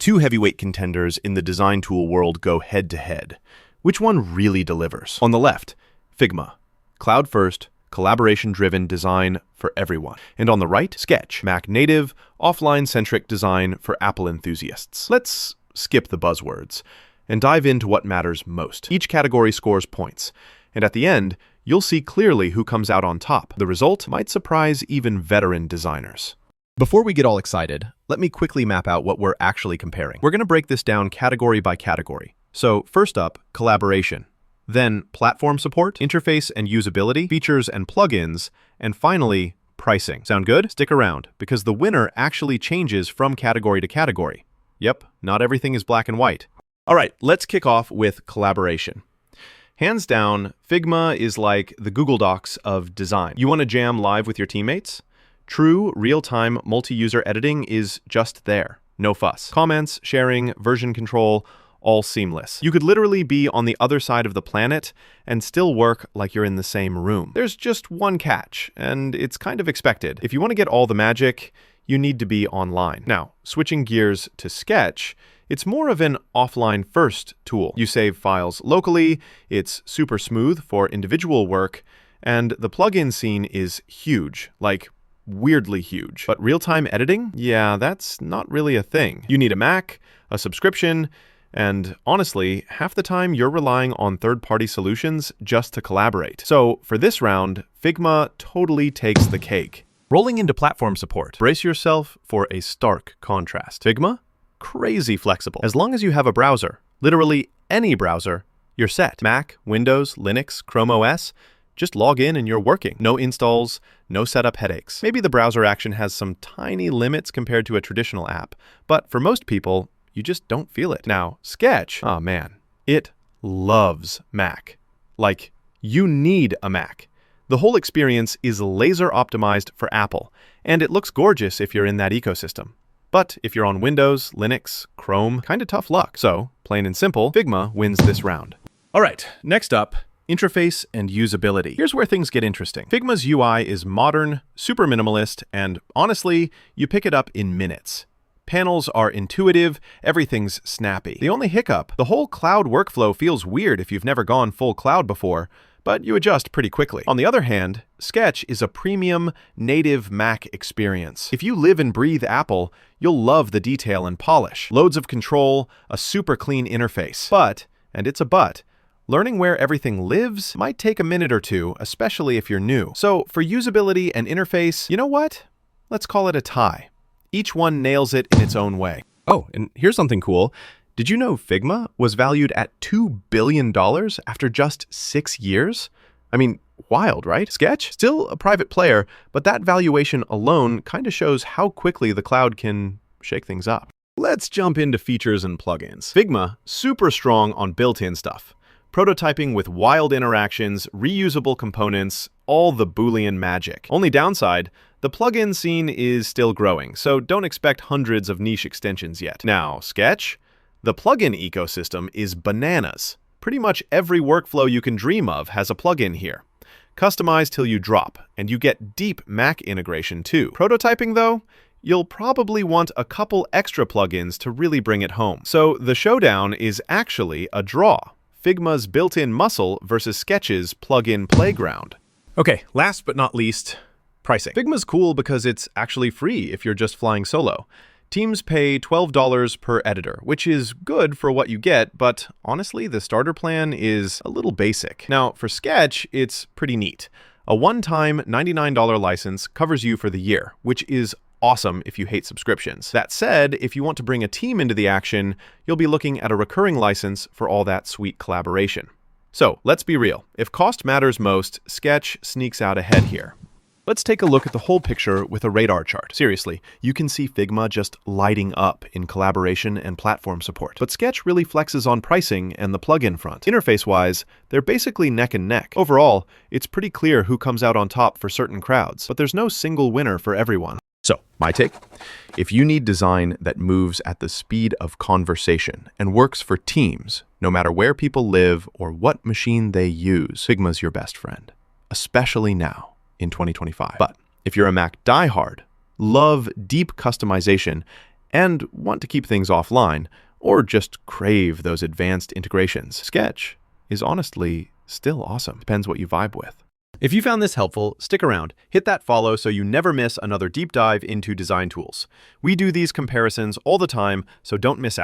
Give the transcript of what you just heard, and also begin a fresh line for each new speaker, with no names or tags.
two heavyweight contenders in the design tool world go head-to-head. Which one really delivers? On the left, Figma, cloud-first, collaboration-driven design for everyone. And on the right, Sketch, Mac-native, offline-centric design for Apple enthusiasts. Let's skip the buzzwords and dive into what matters most. Each category scores points, and at the end, you'll see clearly who comes out on top. The result might surprise even veteran designers. Before we get all excited, let me quickly map out what we're actually comparing. We're going to break this down category by category. So first up, collaboration. Then platform support, interface and usability, features and plugins, and finally, pricing. Sound good? Stick around, because the winner actually changes from category to category. Yep, not everything is black and white. All right, let's kick off with collaboration. Hands down, Figma is like the Google Docs of design. You want to jam live with your teammates? True real-time multi-user editing is just there. No fuss. Comments, sharing, version control, all seamless. You could literally be on the other side of the planet and still work like you're in the same room. There's just one catch, and it's kind of expected. If you want to get all the magic, you need to be online. Now, switching gears to Sketch, it's more of an offline-first tool. You save files locally, it's super smooth for individual work, and the plugin scene is huge, like weirdly huge. But real-time editing? Yeah, that's not really a thing. You need a Mac, a subscription, and honestly, half the time you're relying on third-party solutions just to collaborate. So for this round, Figma totally takes the cake. Rolling into platform support, brace yourself for a stark contrast. Figma? Crazy flexible. As long as you have a browser, literally any browser, you're set. Mac, Windows, Linux, Chrome OS, just log in and you're working. No installs, no setup headaches. Maybe the browser action has some tiny limits compared to a traditional app, but for most people, you just don't feel it. Now, Sketch, oh man, it loves Mac. Like, you need a Mac. The whole experience is laser optimized for Apple, and it looks gorgeous if you're in that ecosystem. But if you're on Windows, Linux, Chrome, kinda tough luck. So, plain and simple, Figma wins this round. All right, next up, interface and usability. Here's where things get interesting. Figma's UI is modern, super minimalist, and honestly, you pick it up in minutes. Panels are intuitive, everything's snappy. The only hiccup, the whole cloud workflow feels weird if you've never gone full cloud before, but you adjust pretty quickly. On the other hand, Sketch is a premium native Mac experience. If you live and breathe Apple, you'll love the detail and polish. Loads of control, a super clean interface. But, and it's a but, learning where everything lives might take a minute or two, especially if you're new. So for usability and interface, you know what? Let's call it a tie. Each one nails it in its own way. Oh, and here's something cool. Did you know Figma was valued at $2 billion after just 6 years? I mean, wild, right? Sketch, still a private player, but that valuation alone kind of shows how quickly the cloud can shake things up. Let's jump into features and plugins. Figma, super strong on built-in stuff. Prototyping with wild interactions, reusable components, all the Boolean magic. Only downside, the plugin scene is still growing, so don't expect hundreds of niche extensions yet. Now, Sketch? The plugin ecosystem is bananas. Pretty much every workflow you can dream of has a plugin here. Customize till you drop, and you get deep Mac integration too. Prototyping though? You'll probably want a couple extra plugins to really bring it home. So the showdown is actually a draw. Figma's built-in muscle versus Sketch's plugin playground. Okay, last but not least, pricing. Figma's cool because it's actually free if you're just flying solo. Teams pay $12 per editor, which is good for what you get, but honestly, the starter plan is a little basic. Now, for Sketch, it's pretty neat. A one-time $99 license covers you for the year, which is awesome if you hate subscriptions. That said, if you want to bring a team into the action, you'll be looking at a recurring license for all that sweet collaboration. So, let's be real. If cost matters most, Sketch sneaks out ahead here. Let's take a look at the whole picture with a radar chart. Seriously, you can see Figma just lighting up in collaboration and platform support. But Sketch really flexes on pricing and the plugin front. Interface-wise, they're basically neck and neck. Overall, it's pretty clear who comes out on top for certain crowds, but there's no single winner for everyone. So, my take, if you need design that moves at the speed of conversation and works for teams, no matter where people live or what machine they use, Figma's your best friend, especially now in 2025. But if you're a Mac diehard, love deep customization, and want to keep things offline, or just crave those advanced integrations, Sketch is honestly still awesome. Depends what you vibe with. If you found this helpful, stick around. Hit that follow so you never miss another deep dive into design tools. We do these comparisons all the time, so don't miss out.